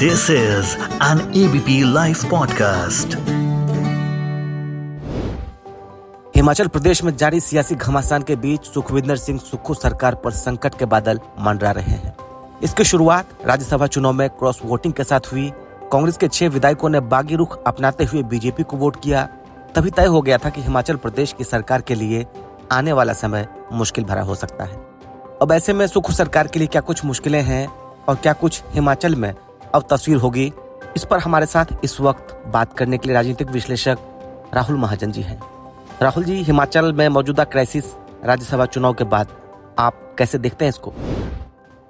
This is an ABP Life podcast. Himachal Pradesh में जारी सियासी घमासान के बीच सुखविंदर सिंह सुक्खू सरकार पर संकट के बादल मंडरा रहे हैं। इसकी शुरुआत राज्यसभा चुनाव में क्रॉस वोटिंग के साथ हुई। कांग्रेस के 6 विधायकों ने बागी रुख अपनाते हुए बीजेपी को वोट किया। तभी तय हो गया था कि हिमाचल प्रदेश की सरकार के लिए आने वाला समय मुश्किल भरा हो सकता है। अब ऐसे में सुक्खू सरकार के लिए क्या कुछ मुश्किलें हैं और क्या कुछ हिमाचल में अब तस्वीर होगी, इस पर हमारे साथ इस वक्त बात करने के लिए राजनीतिक विश्लेषक राहुल महाजन जी हैं। राहुल जी, हिमाचल में मौजूदा क्राइसिस राज्यसभा चुनाव के बाद आप कैसे देखते हैं इसको?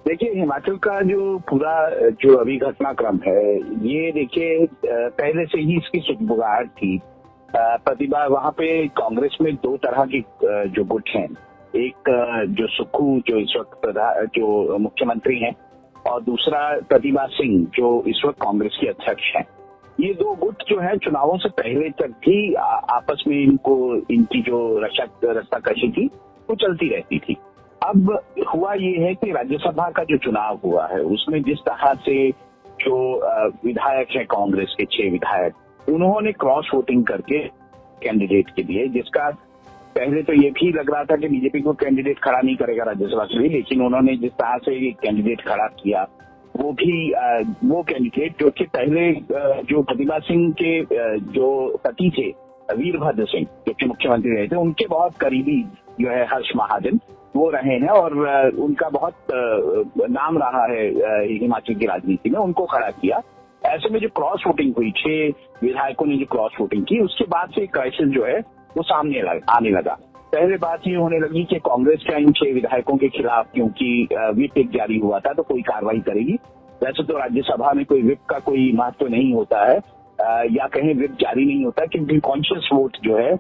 देखिए, हिमाचल का जो पूरा जो अभी घटनाक्रम है, ये देखिए पहले से ही इसकी सुगबुगाहट थी। प्रतिभा वहाँ पे कांग्रेस में 2 तरह की जो गुट हैं, एक जो सुक्खू जो इस वक्त जो मुख्यमंत्री हैं और दूसरा प्रतिभा सिंह जो इस वक्त कांग्रेस के अध्यक्ष हैं। ये 2 गुट जो है चुनावों से पहले तक भी आपस में इनकी जो रस्साकशी थी वो चलती रहती थी। अब हुआ ये है कि राज्यसभा का जो चुनाव हुआ है उसमें जिस तरह से जो विधायक हैं कांग्रेस के 6 विधायक, उन्होंने क्रॉस वोटिंग करके कैंडिडेट के लिए, जिसका पहले तो ये भी लग रहा था कि बीजेपी को कैंडिडेट खड़ा नहीं करेगा राज्यसभा के लिए, लेकिन उन्होंने जिस तरह से ये कैंडिडेट खड़ा किया वो कैंडिडेट जो कि पहले जो प्रतिभा सिंह के जो पति थे वीरभद्र सिंह जो कि मुख्यमंत्री रहे थे, उनके बहुत करीबी जो है हर्ष महाजन वो रहे हैं और उनका बहुत नाम रहा है हिमाचल की राजनीति में, उनको खड़ा किया। ऐसे में जो क्रॉस वोटिंग हुई, 6 विधायकों ने जो क्रॉस वोटिंग की, उसके बाद से क्राइसिस जो है वो सामने आने लगा। पहले बात ये होने लगी कि कांग्रेस का इन 6 विधायकों के खिलाफ क्योंकि व्हिप एक जारी हुआ था तो कोई कार्रवाई करेगी। वैसे तो राज्यसभा में कोई व्हिप का कोई महत्व नहीं होता है या कहीं व्हिप जारी नहीं होता क्योंकि कॉन्शियस वोट जो है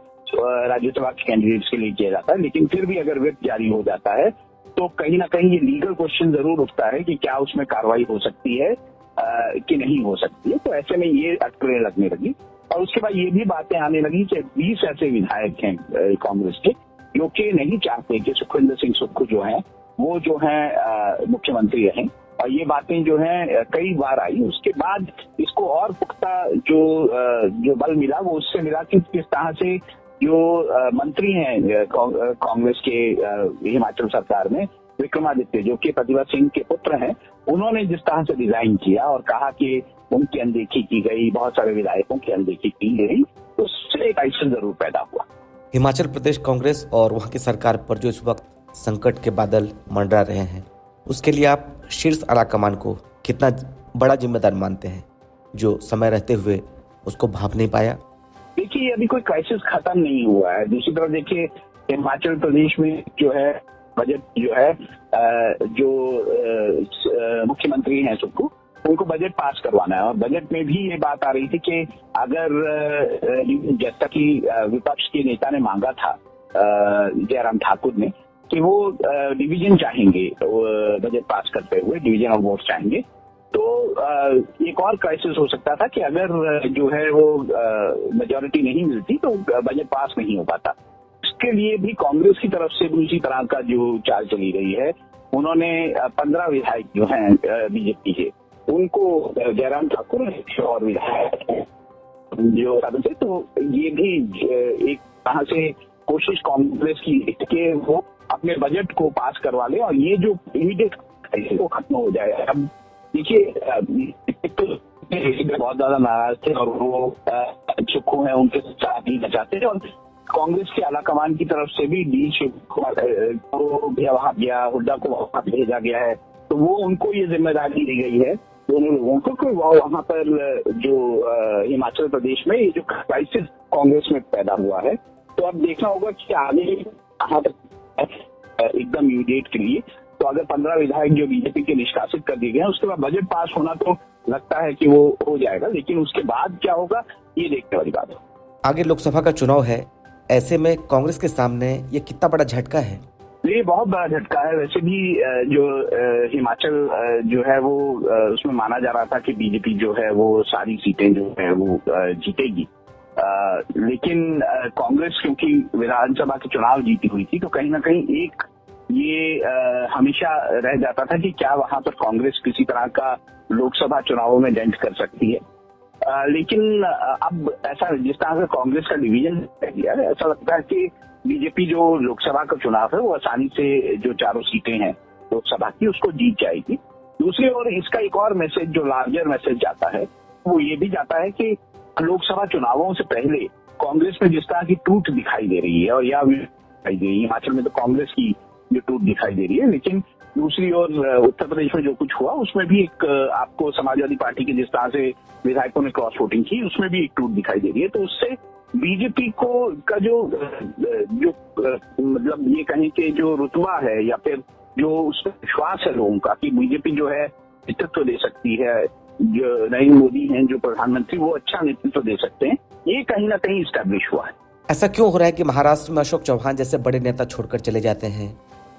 राज्यसभा के कैंडिडेट्स के लिए किया जाता है। लेकिन फिर भी अगर व्हिप जारी हो जाता है तो कहीं ना कहीं ये लीगल क्वेश्चन जरूर उठता है कि क्या उसमें कार्रवाई हो सकती है कि नहीं हो सकती है। तो ऐसे में ये अटकलें लगने लगी और उसके बाद ये भी बातें आने लगी कि 20 ऐसे विधायक हैं कांग्रेस के जो कि नहीं चाहते कि सुखविंदर सिंह सुक्खू जो है वो जो है मुख्यमंत्री रहें। और ये बातें जो हैं कई बार आई। उसके बाद इसको और पुख्ता जो बल मिला वो उससे मिला कि किस तरह से जो मंत्री हैं कांग्रेस के हिमाचल सरकार में, विक्रमादित्य जो कि प्रतिभा सिंह के पुत्र हैं, उन्होंने जिस तरह से डिजाइन किया और कहा कि उनकी अनदेखी की गई, बहुत सारे विधायकों की अनदेखी की गई, उससे एक क्राइसिस जरूर पैदा हुआ। हिमाचल प्रदेश कांग्रेस और वहाँ की सरकार पर जो इस वक्त संकट के बादल मंडरा रहे हैं, उसके लिए आप शीर्ष आलाकमान को कितना बड़ा जिम्मेदार मानते हैं जो समय रहते हुए उसको भाप नहीं पाया? देखिए, अभी कोई क्राइसिस खत्म नहीं हुआ है। दूसरी तरफ देखिए, हिमाचल प्रदेश में जो है बजट जो है जो मुख्यमंत्री हैं सुक्खू, उनको बजट पास करवाना है और बजट में भी ये बात आ रही थी कि अगर जैसा कि विपक्ष के नेता ने मांगा था जयराम ठाकुर ने कि वो डिवीजन चाहेंगे बजट पास करते हुए, डिवीजन ऑफ वोट चाहेंगे, तो एक और क्राइसिस हो सकता था कि अगर जो है वो मेजॉरिटी नहीं मिलती तो बजट पास नहीं हो पाता। इसके लिए भी कांग्रेस की तरफ से दूसरी तरह का जो चाल चली गई है, उन्होंने 15 विधायक जो हैं बीजेपी के, उनको जयराम ठाकुर और विधायक जो से, तो ये भी एक तरह से कोशिश कांग्रेस की कि वो अपने बजट को पास करवा ले और ये जो इमीडिएट क्राइसिस वो खत्म हो जाए। अब देखिए, तो बहुत ज्यादा नाराज थे और वो सुक्खू हैं, उनके साथ नहीं बचाते और कांग्रेस के आलाकमान की तरफ से भी डी को भी वहां गया, हुड्डा को वहां भेजा गया है, तो वो उनको ये जिम्मेदारी दी गई है दोनों लोगों को कि वहां पर जो हिमाचल प्रदेश में ये जो क्राइसिस कांग्रेस में पैदा हुआ है, तो अब देखना होगा कि आगे कहाँ तक एकदम इमीडिएट के लिए। तो अगर 15 विधायक जो बीजेपी के निष्कासित कर दिए गए हैं, उसके बाद बजट पास होना तो लगता है कि वो हो जाएगा, लेकिन उसके बाद क्या होगा ये देखने वाली बात है। आगे लोकसभा का चुनाव है, ऐसे में कांग्रेस के सामने ये कितना बड़ा झटका है? ये बहुत बड़ा झटका है। वैसे भी जो हिमाचल जो है वो उसमें माना जा रहा था कि बीजेपी जो है वो सारी सीटें जो है वो जीतेगी, लेकिन कांग्रेस क्योंकि विधानसभा के चुनाव जीती हुई थी तो कहीं ना कहीं एक ये हमेशा रह जाता था कि क्या वहां पर कांग्रेस किसी तरह का लोकसभा चुनावों में डेंट कर सकती है। लेकिन अब ऐसा जिस तरह से कांग्रेस का डिवीजन रह गया है, ऐसा लगता है कि बीजेपी जो लोकसभा का चुनाव है वो आसानी से जो चारों सीटें हैं लोकसभा की उसको जीत जाएगी। दूसरी ओर इसका एक और मैसेज जो लार्जर मैसेज जाता है वो ये भी जाता है कि लोकसभा चुनावों से पहले कांग्रेस में जिस तरह की टूट दिखाई दे रही है, और यह दिखाई दे रही है हिमाचल में तो कांग्रेस की जो टूट दिखाई दे रही है, लेकिन दूसरी ओर उत्तर प्रदेश में जो कुछ हुआ उसमें भी एक आपको समाजवादी पार्टी के जिस तरह से विधायकों ने क्रॉस वोटिंग की उसमें भी एक टूट दिखाई दे रही है। तो उससे बीजेपी को का जो मतलब ये कहें कि जो रुतबा है या फिर जो उसका विश्वास है लोगों का कि बीजेपी जो है नेतृत्व दे सकती है, जो नरेंद्र मोदी हैं जो प्रधानमंत्री वो अच्छा नेतृत्व दे सकते हैं, ये कहीं ना कहीं स्टैब्लिश हुआ है। ऐसा क्यों हो रहा है कि महाराष्ट्र में अशोक चौहान जैसे बड़े नेता छोड़कर चले जाते हैं,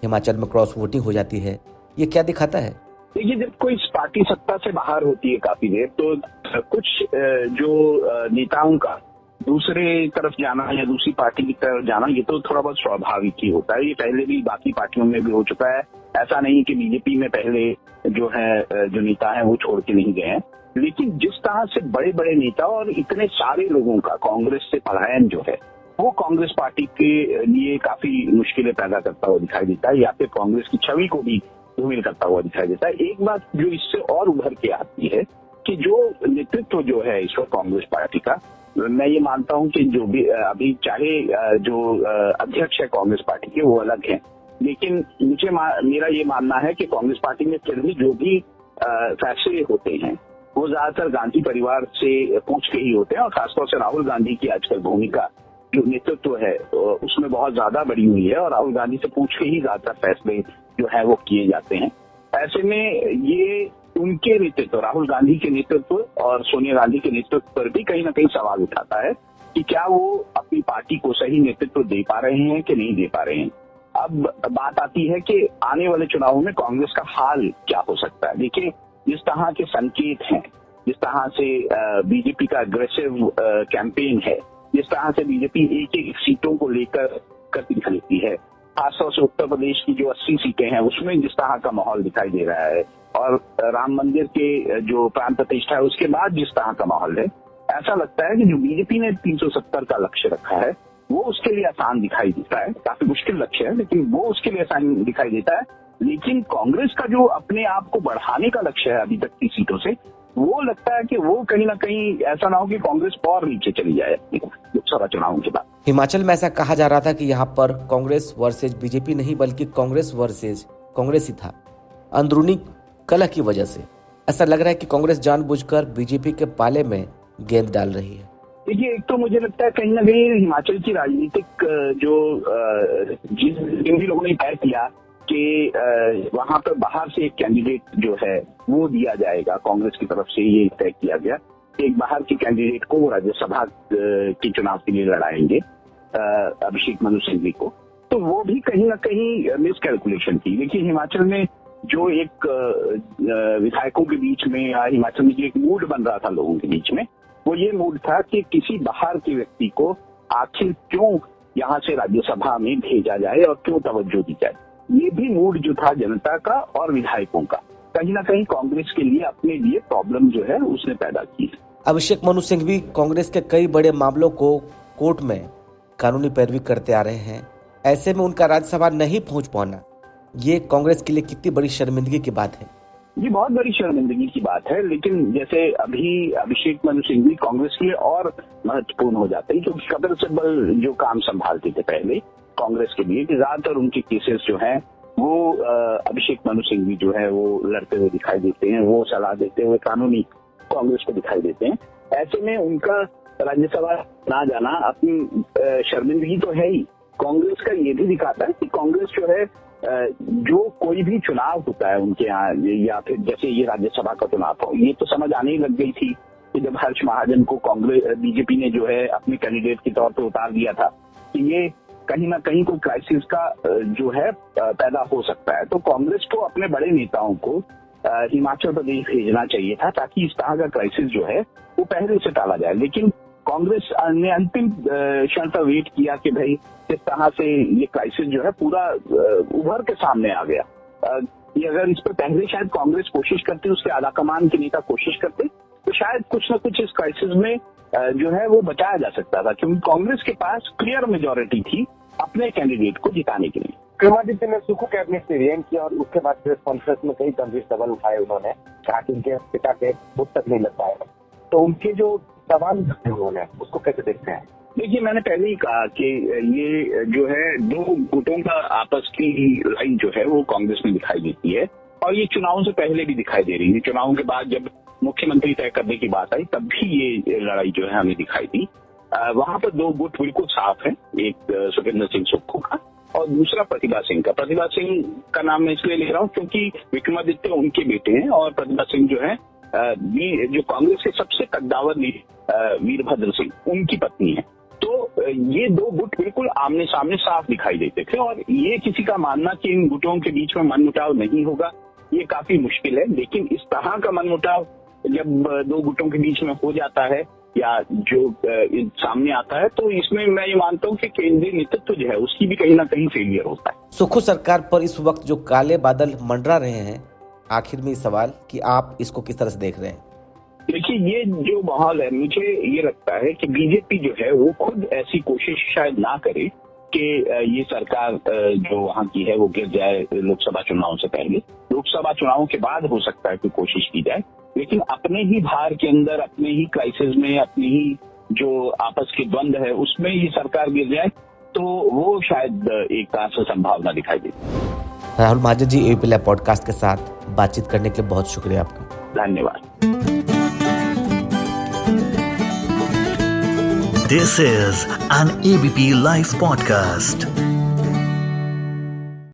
हिमाचल में क्रॉस वोटिंग हो जाती है, ये क्या दिखाता है? देखिए, जब कोई पार्टी सत्ता से बाहर होती है काफी देर तो कुछ जो नेताओं का दूसरे तरफ जाना या दूसरी पार्टी की तरफ जाना ये तो थोड़ा बहुत स्वाभाविक ही होता है। ये पहले भी बाकी पार्टियों में भी हो चुका है। ऐसा नहीं कि बीजेपी में पहले जो है जो नेता है वो छोड़ के नहीं गए हैं, लेकिन जिस तरह से बड़े बड़े नेता और इतने सारे लोगों का कांग्रेस से पलायन जो है वो कांग्रेस पार्टी के लिए काफी मुश्किलें पैदा करता हुआ दिखाई देता है या फिर कांग्रेस की छवि को भी धूमिल करता हुआ दिखाई देता है। एक बात जो इससे और उभर के आती है कि जो नेतृत्व जो है इस वक्त कांग्रेस पार्टी का, मैं ये मानता हूं कि जो भी अभी चाहे जो अध्यक्ष है कांग्रेस पार्टी के वो अलग हैं, लेकिन मेरा ये मानना है कि कांग्रेस पार्टी में फिर भी जो भी फैसले होते हैं वो ज्यादातर गांधी परिवार से पूछ के ही होते हैं, और खासतौर से राहुल गांधी की आजकल भूमिका जो नेतृत्व है उसमें बहुत ज्यादा बढ़ी हुई है और राहुल गांधी से पूछ के ही ज्यादातर फैसले जो है वो किए जाते हैं। ऐसे में ये उनके नेतृत्व, राहुल गांधी के नेतृत्व और सोनिया गांधी के नेतृत्व पर भी कहीं ना कहीं सवाल उठाता है कि क्या वो अपनी पार्टी को सही नेतृत्व दे पा रहे हैं कि नहीं दे पा रहे हैं। अब बात आती है कि आने वाले चुनावों में कांग्रेस का हाल क्या हो सकता है। देखिए, जिस तरह के संकेत हैं, जिस तरह से बीजेपी का अग्रेसिव कैंपेन है, जिस तरह से बीजेपी एक एक सीटों को लेकर कदम खरीदती है, खासतौर से उत्तर प्रदेश की जो 80 सीटें हैं उसमें जिस तरह का माहौल दिखाई दे रहा है, और राम मंदिर के जो प्राण प्रतिष्ठा है उसके बाद जिस तरह का माहौल है, ऐसा लगता है कि जो बीजेपी ने 370 का लक्ष्य रखा है वो उसके लिए आसान दिखाई देता है। काफी मुश्किल लक्ष्य है लेकिन वो उसके लिए आसान दिखाई देता है। लेकिन कांग्रेस का जो अपने आप को बढ़ाने का लक्ष्य है अभी तक की सीटों से, वो लगता है कि वो कहीं ना कहीं ऐसा ना हो कि कांग्रेस और नीचे चली जाए लोकसभा चुनावों के बाद। हिमाचल में ऐसा कहा जा रहा था कि यहाँ पर कांग्रेस वर्सेज बीजेपी नहीं बल्कि कांग्रेस वर्सेज कांग्रेस ही था, अंदरूनी कलह की वजह से। ऐसा लग रहा है कि कांग्रेस जानबूझकर बीजेपी के पाले में गेंद डाल रही है। देखिए, एक तो मुझे लगता है कहीं ना कहीं हिमाचल की राजनीतिक जो जिन भी लोगों ने तय किया कि वहां पर बाहर से एक कैंडिडेट जो है वो दिया जाएगा, कांग्रेस की तरफ से ये तय किया गया, एक बाहर के कैंडिडेट को वो राज्यसभा के चुनाव के लिए लड़ाएंगे, अभिषेक मनु सिंघवी को, तो वो भी कहीं ना कहीं मिसकैलकुलेशन थी। देखिए, हिमाचल में जो एक विधायकों के बीच में या हिमाचल में जो एक मूड बन रहा था लोगों के बीच में, वो ये मूड था कि किसी बाहर के व्यक्ति को आखिर क्यों यहाँ से राज्यसभा में भेजा जाए और क्यों तवज्जो दी जाए। ये भी मूड जो था जनता का और विधायकों का, कहीं ना कहीं कांग्रेस के लिए अपने लिए प्रॉब्लम जो है उसने पैदा की। अभिषेक मनु सिंघवी कांग्रेस के कई बड़े मामलों को कोर्ट में कानूनी पैरवी करते आ रहे हैं। ऐसे में उनका राज्यसभा नहीं पहुंच पाना, ये कांग्रेस के लिए कितनी बड़ी शर्मिंदगी की बात है। ये बहुत बड़ी शर्मिंदगी की बात है, लेकिन जैसे अभी अभिषेक मनु सिंघवी कांग्रेस के लिए और महत्वपूर्ण हो जाते हैं क्योंकि कपिल सिब्बल जो काम संभालते थे पहले कांग्रेस के लिए, ज्यादातर उनके केसेस जो हैं वो अभिषेक मनु सिंघवी जो है वो लड़ते हुए दिखाई देते हैं, वो सलाह देते हुए कानूनी कांग्रेस को दिखाई देते हैं। ऐसे में उनका राज्यसभा ना जाना अपनी शर्मिंदगी तो है ही। कांग्रेस का ये भी दिखाता है कि कांग्रेस जो है जो कोई भी चुनाव होता है उनके यहाँ, या फिर जैसे ये राज्यसभा का चुनाव हो, ये तो समझ आने ही लग गई थी कि जब हर्ष महाजन को कांग्रेस बीजेपी ने जो है अपने कैंडिडेट के तौर पर उतार दिया था कि ये कहीं ना कहीं कोई क्राइसिस का जो है पैदा हो सकता है। तो कांग्रेस को अपने बड़े नेताओं को हिमाचल प्रदेश भेजना चाहिए था ताकि इस तरह का क्राइसिस जो है वो पहले से टाला जाए। लेकिन कांग्रेस ने अंतिम क्षण तक वेट किया कि भाई किस तरह से ये क्राइसिस जो है पूरा उभर के सामने आ गया। कि अगर इस पर पहले शायद कांग्रेस कोशिश करती, उसके आला कमान के नेता कोशिश करते, तो शायद कुछ न कुछ इस क्राइसिस में जो है वो बचाया जा सकता था, क्योंकि कांग्रेस के पास क्लियर मेजोरिटी थी अपने कैंडिडेट को जिताने के लिए। विक्रमादित्य ने सुक्खू कैबिनेट से रिजाइन किया और उसके बाद प्रेस कॉन्फ्रेंस में कई गंभीर सवाल उठाए। उन्होंने कहा कि उनके पिता के बुत तक नहीं लग पाएगा, तो उनके जो सवाल उठाए उन्होंने उसको कैसे देखते हैं? देखिए, मैंने पहले ही कहा कि ये जो है दो गुटों का आपस की लड़ाई जो है वो कांग्रेस में दिखाई देती है, और ये चुनावों से पहले भी दिखाई दे रही है। चुनावों के बाद जब मुख्यमंत्री तय करने की बात आई तब भी ये लड़ाई जो है हमें दिखाई दी। वहां पर दो गुट बिल्कुल साफ है, एक सुखविंदर सिंह सुक्खू का और दूसरा प्रतिभा सिंह का। प्रतिभा सिंह का नाम मैं इसलिए ले रहा हूँ क्योंकि विक्रमादित्य उनके बेटे हैं और प्रतिभा सिंह जो है जो कांग्रेस के सबसे कद्दावर वीरभद्र सिंह उनकी पत्नी है। तो ये दो गुट बिल्कुल आमने सामने साफ दिखाई देते थे, और ये किसी का मानना कि इन गुटों के बीच में मनमुटाव नहीं होगा ये काफी मुश्किल है। लेकिन इस तरह का मनमुटाव जब दो गुटों के बीच में हो जाता है या जो सामने आता है, तो इसमें मैं ये मानता हूँ कि केंद्रीय नेतृत्व जो है उसकी भी कहीं ना कहीं फेलियर होता है। सुक्खू सरकार पर इस वक्त जो काले बादल मंडरा रहे हैं, आखिर में सवाल कि आप इसको किस तरह से देख रहे हैं? देखिए, ये जो माहौल है, मुझे ये लगता है कि बीजेपी जो है वो खुद ऐसी कोशिश शायद ना करे कि ये सरकार जो वहाँ की है वो गिर जाए लोकसभा चुनाव से पहले। लोकसभा चुनाव के बाद हो सकता है कि कोशिश की जाए, लेकिन अपने ही भार के अंदर, अपने ही क्राइसिस में, अपनी ही जो आपस के द्वंद्व है उसमें ये सरकार गिर जाए, तो वो शायद एक तरह से संभावना दिखाई देती। Rahul Mahajan ji, ABP live podcast के साथ बातचीत करने के लिए बहुत शुक्रिया आपका। धन्यवाद। This is an ABP Live podcast.